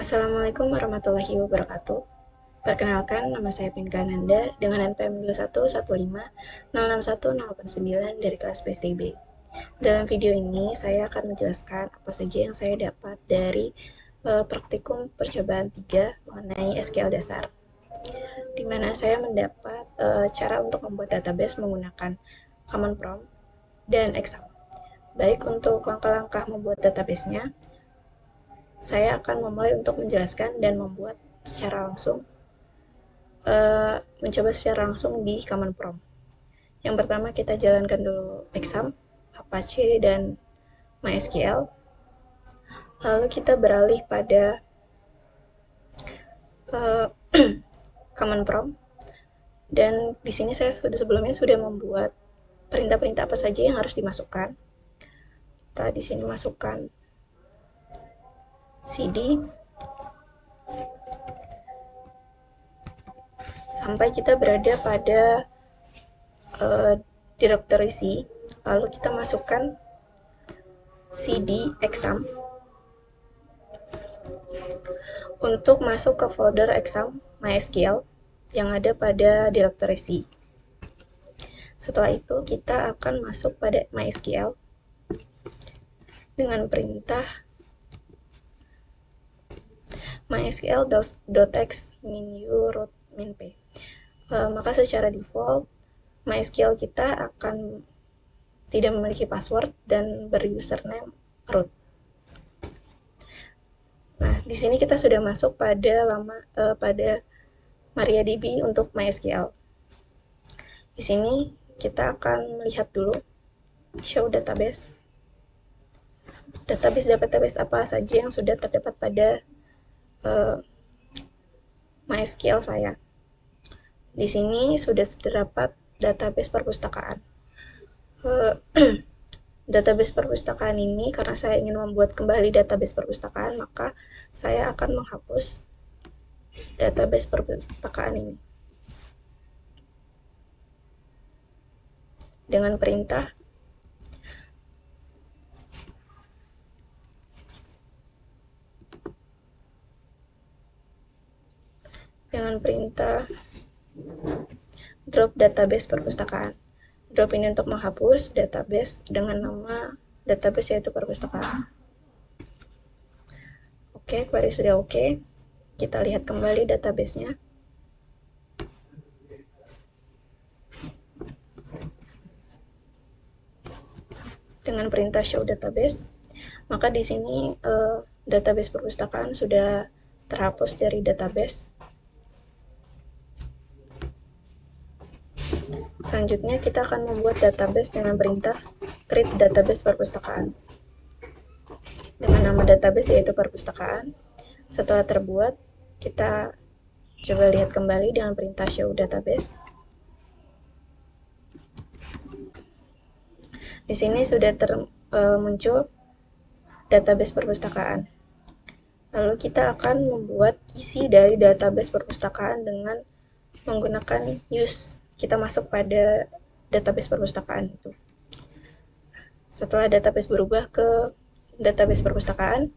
Assalamualaikum warahmatullahi wabarakatuh. Perkenalkan, nama saya Pinka Nanda dengan NPM 211506109 dari kelas PSDB. Dalam video ini, saya akan menjelaskan apa saja yang saya dapat dari praktikum percobaan 3 mengenai SQL dasar, di mana saya mendapat cara untuk membuat database menggunakan command prompt dan exam. Baik untuk langkah-langkah membuat database-nya, saya akan memulai untuk menjelaskan dan membuat secara langsung, mencoba secara langsung di command prompt. Yang pertama kita jalankan dulu exam, Apache, dan MySQL. Lalu kita beralih pada command prompt. Dan di sini saya sebelumnya sudah membuat perintah-perintah apa saja yang harus dimasukkan. Kita di sini masukkan cd sampai kita berada pada directory C, lalu kita masukkan cd exam untuk masuk ke folder exam MySQL yang ada pada directory C. Setelah itu kita akan masuk pada MySQL dengan perintah mysql.x min-u root min-p. Maka secara default MySQL kita akan tidak memiliki password dan berusername root. Nah, di sini kita sudah masuk pada pada MariaDB untuk MySQL. Di sini kita akan melihat dulu show database. Database apa saja yang sudah terdapat pada MySQL saya. Di sini sudah terdapat database perpustakaan. Database perpustakaan ini, karena saya ingin membuat kembali database perpustakaan, maka saya akan menghapus database perpustakaan ini dengan perintah drop database perpustakaan. Drop ini untuk menghapus database dengan nama database yaitu perpustakaan. Oke, query sudah oke. Kita lihat kembali database-nya. Dengan perintah show database, maka di sini database perpustakaan sudah terhapus dari database. Selanjutnya kita akan membuat database dengan perintah create database perpustakaan dengan nama database yaitu perpustakaan. Setelah terbuat, kita coba lihat kembali dengan perintah show database. Di sini sudah muncul database perpustakaan. Lalu kita akan membuat isi dari database perpustakaan dengan menggunakan use. Kita masuk pada database perpustakaan itu. Setelah database berubah ke database perpustakaan,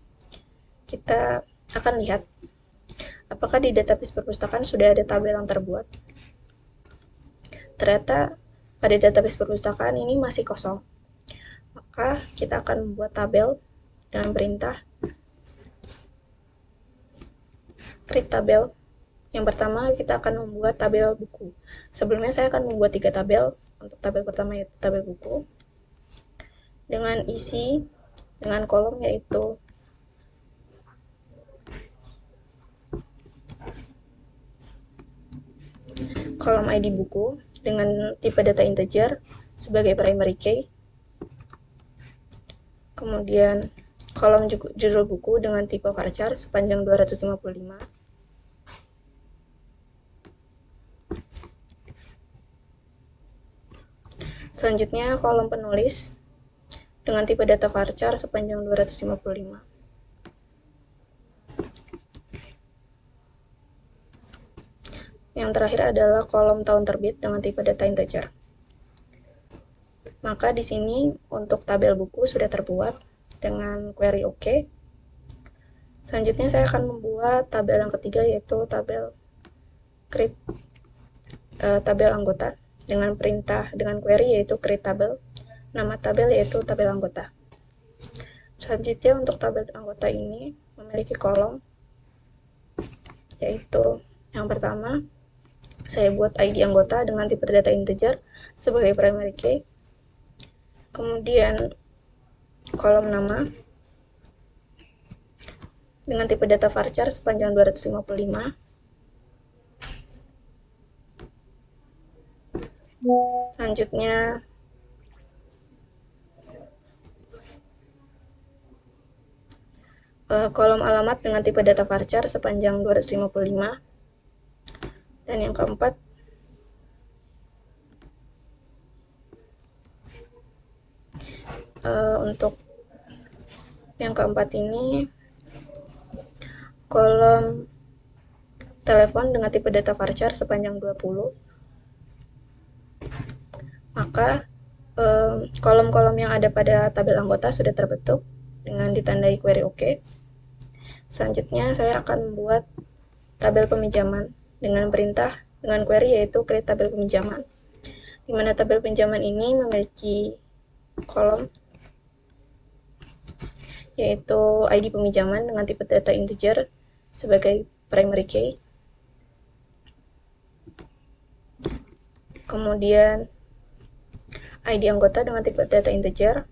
kita akan lihat apakah di database perpustakaan sudah ada tabel yang terbuat. Ternyata pada database perpustakaan ini masih kosong. Maka kita akan membuat tabel dengan perintah create tabel. Yang pertama kita akan membuat tabel buku. Sebelumnya saya akan membuat 3 tabel. Untuk tabel pertama yaitu tabel buku dengan isi dengan kolom yaitu kolom ID buku dengan tipe data integer sebagai primary key. Kemudian kolom judul buku dengan tipe varchar sepanjang 255. Selanjutnya kolom penulis dengan tipe data varchar sepanjang 255. Yang terakhir adalah kolom tahun terbit dengan tipe data integer. Maka di sini untuk tabel buku sudah terbuat dengan query OK. Selanjutnya saya akan membuat tabel yang ketiga, yaitu tabel create tabel anggota dengan perintah dengan query yaitu create tabel, nama tabel yaitu tabel anggota. Selanjutnya untuk tabel anggota ini memiliki kolom, yaitu yang pertama saya buat ID anggota dengan tipe data integer sebagai primary key. Kemudian kolom nama dengan tipe data varchar sepanjang 255. Selanjutnya kolom alamat dengan tipe data varchar sepanjang 255. Dan yang keempat, untuk yang keempat ini kolom telepon dengan tipe data varchar sepanjang 20. Maka kolom-kolom yang ada pada tabel anggota sudah terbentuk dengan ditandai query OK. Selanjutnya saya akan membuat tabel peminjaman dengan perintah dengan query yaitu create tabel peminjaman, di mana tabel pinjaman ini memiliki kolom yaitu ID peminjaman dengan tipe data integer sebagai primary key. Kemudian ID anggota dengan tipe data integer.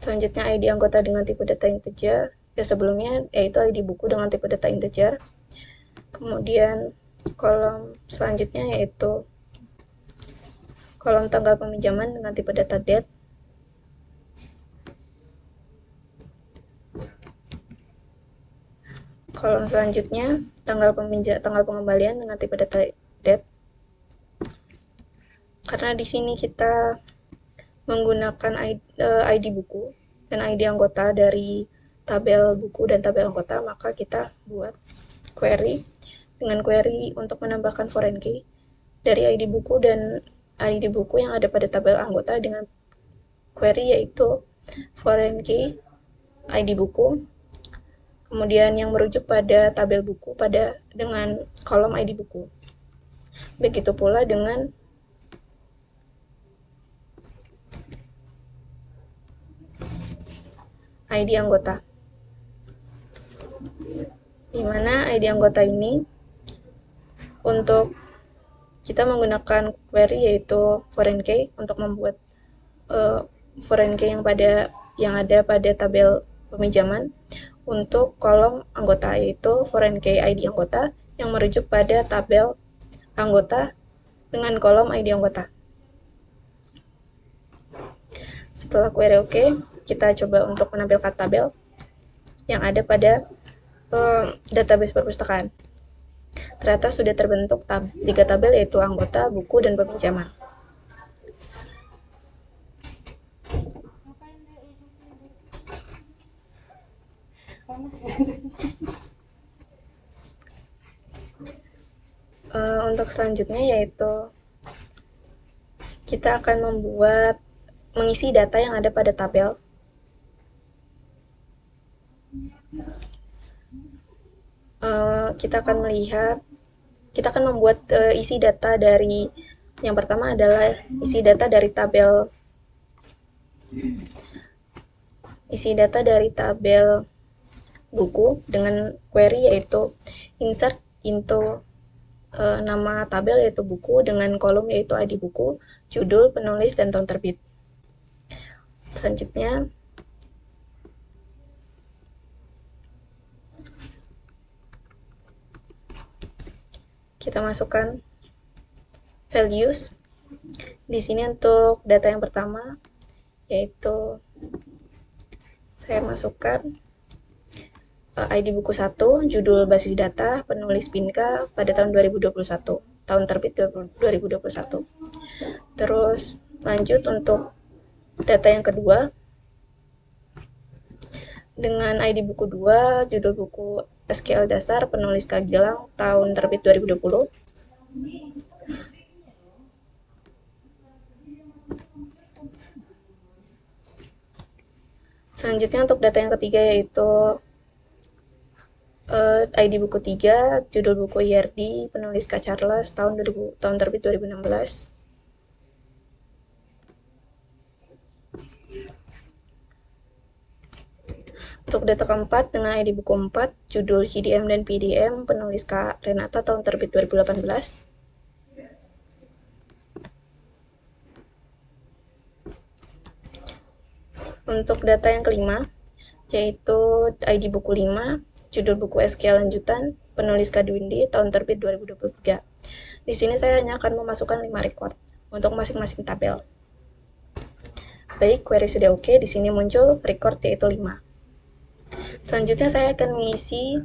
Selanjutnya ID anggota dengan tipe data integer. Sebelumnya yaitu ID buku dengan tipe data integer. Kemudian kolom selanjutnya yaitu kolom tanggal peminjaman dengan tipe data date. Kolom selanjutnya tanggal pengembalian dengan tipe data date. Karena di sini kita menggunakan ID buku dan ID anggota dari tabel buku dan tabel anggota, maka kita buat query dengan query untuk menambahkan foreign key dari ID buku dan ID buku yang ada pada tabel anggota dengan query yaitu foreign key ID buku, kemudian yang merujuk pada tabel buku dengan kolom ID buku. Begitu pula dengan ID anggota, di mana ID anggota ini untuk kita menggunakan query yaitu foreign key untuk membuat foreign key yang ada pada tabel peminjaman. Untuk kolom anggota yaitu foreign key ID anggota yang merujuk pada tabel anggota dengan kolom ID anggota. Setelah query OK, kita coba untuk menampilkan tabel yang ada pada database perpustakaan. Ternyata sudah terbentuk 3 tabel yaitu anggota, buku, dan peminjaman. Untuk selanjutnya yaitu kita akan mengisi data yang ada pada tabel. Kita akan membuat isi data dari, yang pertama adalah isi data dari tabel buku dengan query yaitu insert into nama tabel yaitu buku dengan kolom yaitu ID buku, judul, penulis, dan tahun terbit. Selanjutnya kita masukkan values. Di sini untuk data yang pertama yaitu saya masukkan ID buku 1, judul basis data, penulis Pinka pada tahun 2021, tahun terbit 2021. Terus lanjut untuk data yang kedua dengan ID buku 2, judul buku SQL dasar, penulis Kak Gilang, tahun terbit 2020. Selanjutnya untuk data yang ketiga yaitu ID buku 3, judul buku IRD, penulis Kak Charles, tahun terbit 2016. Untuk data keempat dengan ID buku 4, judul CDM dan PDM, penulis Kak Renata, tahun terbit 2018. Untuk data yang kelima, yaitu ID buku 5, judul buku SQL lanjutan, penulis Kak Dwindi, tahun terbit 2023. Di sini saya hanya akan memasukkan 5 record untuk masing-masing tabel. Baik, query sudah oke. Di sini muncul record yaitu 5. Selanjutnya saya akan mengisi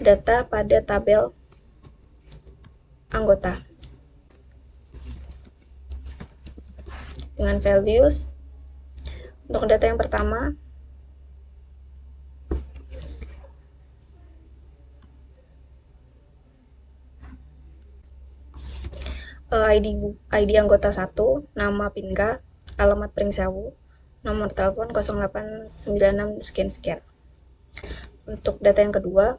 data pada tabel anggota dengan values. Untuk data yang pertama, ID anggota 1, nama Pinka, alamat Pringsewu, nomor telepon 0896 sekian-sekian. Untuk data yang kedua,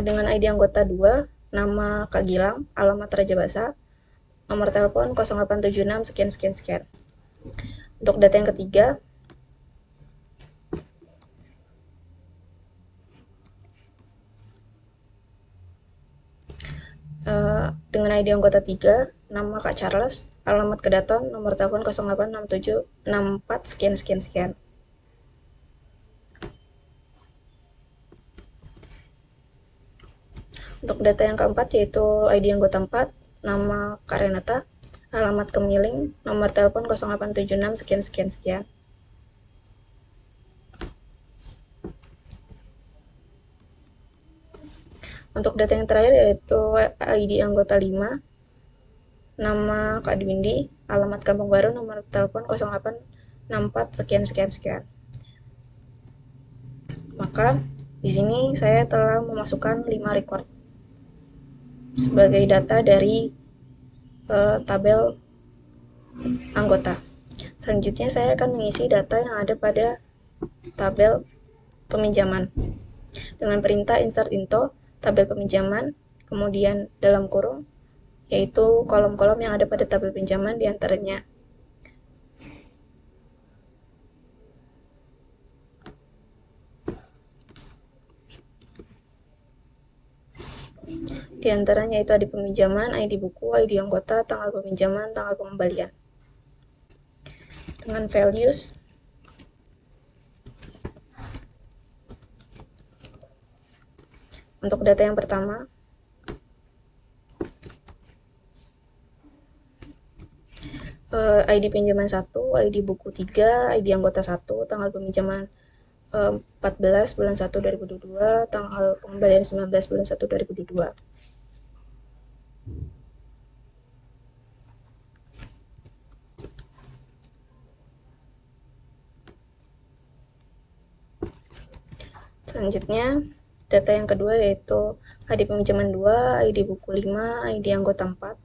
dengan ID anggota 2, nama Kak Gilang, alamat Raja Basa, nomor telepon 0876 sekian-sekian-sekian. Untuk data yang ketiga, dengan ID anggota 3, nama Kak Charles, alamat Kedaton, nomor telepon 086764 sekian-sekian-sekian. Untuk data yang keempat yaitu ID anggota 4, nama Kak Renata, alamat Kemiling, nomor telepon 0876 sekian-sekian-sekian. Untuk data yang terakhir yaitu ID anggota 5, nama Kak Dwindi, alamat Kampung Baru, nomor telepon 0864 sekian-sekian-sekian. Maka di sini saya telah memasukkan 5 record sebagai data dari tabel anggota. Selanjutnya saya akan mengisi data yang ada pada tabel peminjaman dengan perintah insert into tabel peminjaman, kemudian dalam kurung yaitu kolom-kolom yang ada pada tabel pinjaman, diantaranya itu ID peminjaman, ID buku, ID anggota, tanggal peminjaman, tanggal pengembalian. Dengan values, untuk data yang pertama, ID pinjaman 1, ID buku 3, ID anggota 1, tanggal peminjaman 14 bulan 1 2022, tanggal pengembalian 19 bulan 1 2022. Selanjutnya, data yang kedua yaitu ID peminjaman 2, ID buku 5, ID anggota 4,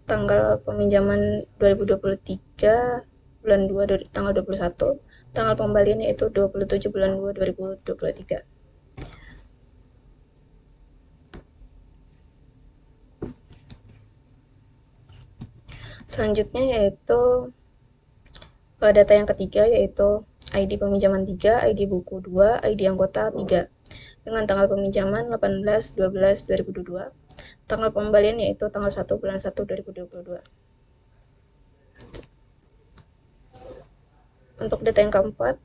tanggal peminjaman 2023 bulan 2 tanggal 21, tanggal pengembalian yaitu 27 bulan 2 2023. Selanjutnya yaitu data yang ketiga yaitu ID peminjaman 3, ID buku 2, ID anggota 3 dengan tanggal peminjaman 18 12 2022, tanggal pengembalian yaitu tanggal 1 bulan 1 2022. Untuk data yang keempat,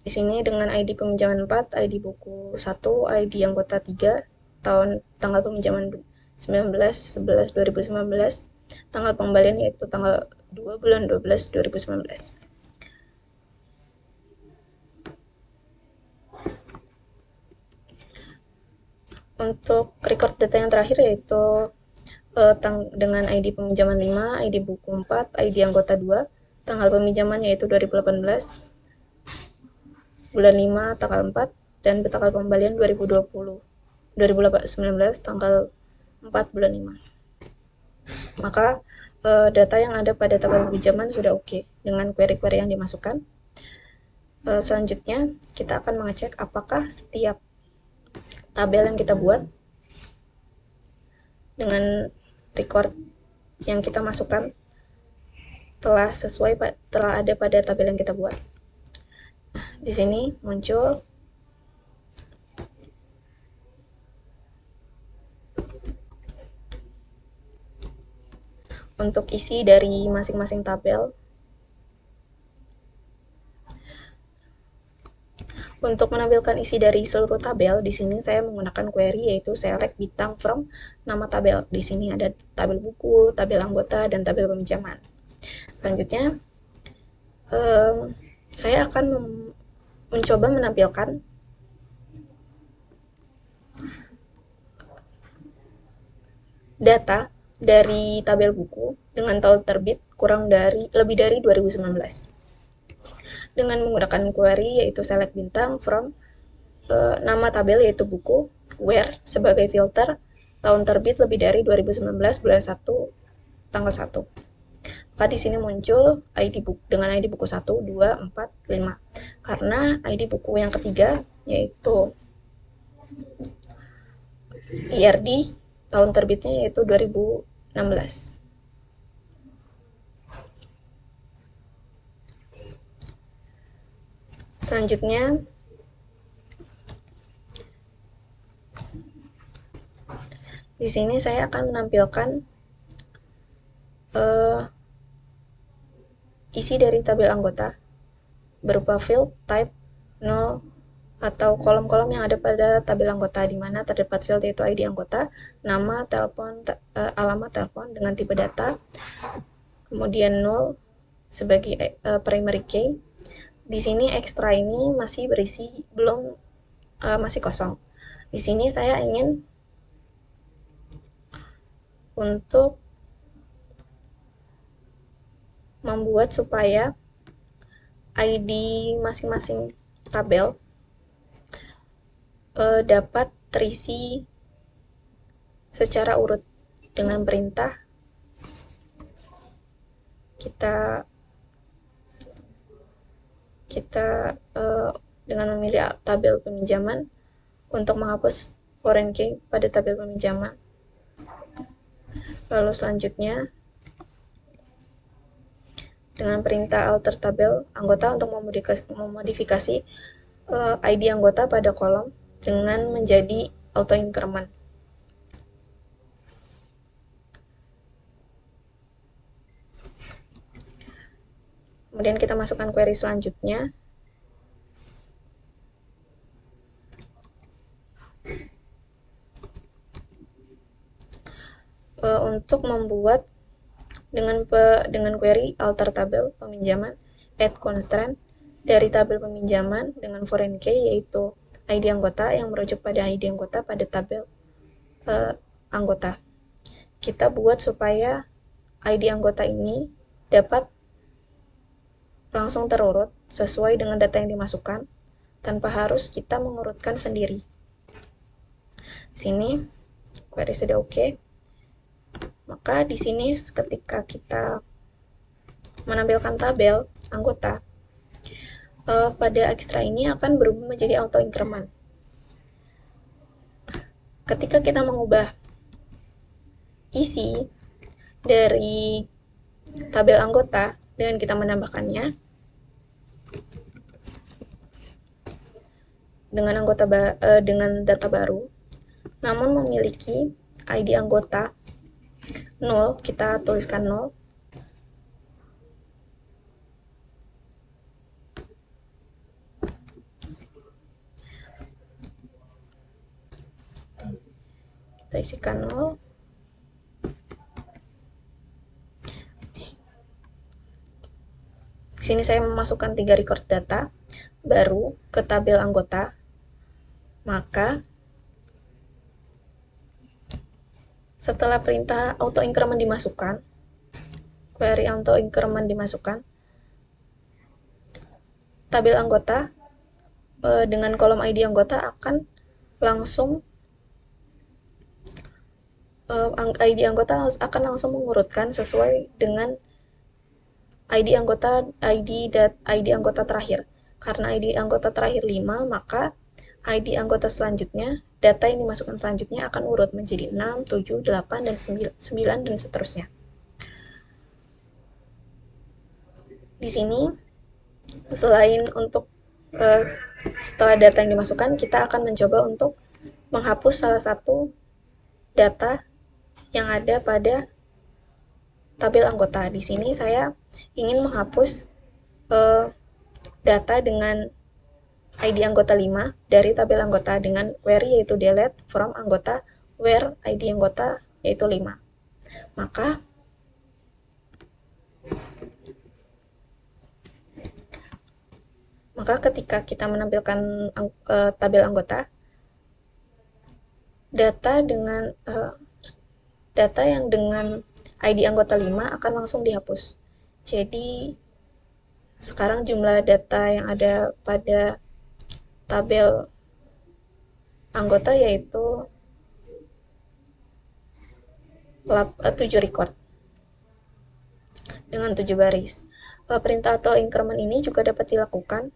di sini dengan ID peminjaman 4, ID buku 1, ID anggota 3, tanggal peminjaman 19/11/2019, tanggal pengembalian yaitu tanggal 2 bulan 12 2019. Untuk record data yang terakhir yaitu dengan ID peminjaman 5, ID buku 4, ID anggota 2, tanggal peminjaman yaitu 2018 bulan 5 tanggal 4, dan tanggal pengembalian 2020 2019 tanggal 4 bulan 5. Maka data yang ada pada tabel pinjaman sudah oke dengan query-query yang dimasukkan. Selanjutnya kita akan mengecek apakah setiap tabel yang kita buat dengan record yang kita masukkan telah ada pada tabel yang kita buat. Nah, di sini muncul untuk isi dari masing-masing tabel. Untuk menampilkan isi dari seluruh tabel, di sini saya menggunakan query yaitu select bintang from nama tabel. Di sini ada tabel buku, tabel anggota, dan tabel peminjaman. Selanjutnya, saya akan mencoba menampilkan data dari tabel buku dengan tahun terbit lebih dari 2019. Dengan menggunakan query yaitu select bintang from nama tabel yaitu buku, where sebagai filter, tahun terbit lebih dari 2019 bulan 1 tanggal 1. Maka di sini muncul ID buku dengan ID buku 1, 2, 4, 5. Karena ID buku yang ketiga yaitu IRD tahun terbitnya yaitu 2016. Selanjutnya, di sini saya akan menampilkan isi dari tabel anggota berupa field, type, null, atau kolom-kolom yang ada pada tabel anggota, di mana terdapat field yaitu ID anggota, nama, telepon, alamat telepon dengan tipe data, kemudian null sebagai primary key. Di sini ekstra ini masih berisi masih kosong. Di sini saya ingin untuk membuat supaya ID masing-masing tabel dapat terisi secara urut dengan perintah kita dengan memilih tabel peminjaman untuk menghapus foreign key pada tabel peminjaman. Lalu selanjutnya dengan perintah alter tabel anggota untuk memodifikasi ID anggota pada kolom dengan menjadi auto increment. Kemudian kita masukkan query selanjutnya. Untuk membuat dengan query alter tabel peminjaman add constraint dari tabel peminjaman dengan foreign key yaitu ID anggota yang merujuk pada ID anggota pada tabel anggota. Kita buat supaya ID anggota ini dapat langsung terurut sesuai dengan data yang dimasukkan tanpa harus kita mengurutkan sendiri. Sini query sudah oke. Maka di sini ketika kita menampilkan tabel anggota, pada ekstra ini akan berubah menjadi auto increment. Ketika kita mengubah isi dari tabel anggota dengan kita menambahkannya dengan data baru, namun memiliki ID anggota 0, kita tuliskan 0. Kita isikan 0. Di sini saya memasukkan 3 record data baru ke tabel anggota. Maka setelah perintah auto increment dimasukkan, query auto increment dimasukkan, tabel anggota dengan kolom ID anggota akan langsung ID anggota akan langsung mengurutkan sesuai dengan ID anggota terakhir. Karena ID anggota terakhir 5, maka ID anggota selanjutnya, data yang dimasukkan selanjutnya akan urut menjadi 6, 7, 8, dan 9, dan seterusnya. Di sini, selain untuk setelah data yang dimasukkan, kita akan mencoba untuk menghapus salah satu data yang ada pada tabel anggota. Di sini saya ingin menghapus data dengan ID anggota 5 dari tabel anggota dengan query yaitu delete from anggota where ID anggota yaitu 5. Maka ketika kita menampilkan tabel anggota, data yang dengan ID anggota 5 akan langsung dihapus. Jadi sekarang jumlah data yang ada pada tabel anggota yaitu 7 record dengan 7 baris. Perintah atau increment ini juga dapat dilakukan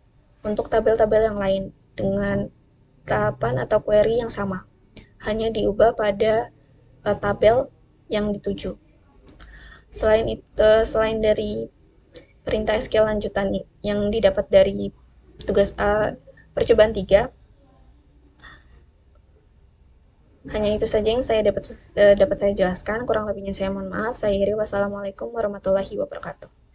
untuk tabel-tabel yang lain dengan tahapan atau query yang sama, hanya diubah pada tabel yang dituju. Selain dari perintah SQL lanjutan yang didapat dari tugas percobaan 3, hanya itu saja yang dapat saya jelaskan. Kurang lebihnya saya mohon maaf. Saya Iri. Wassalamualaikum warahmatullahi wabarakatuh.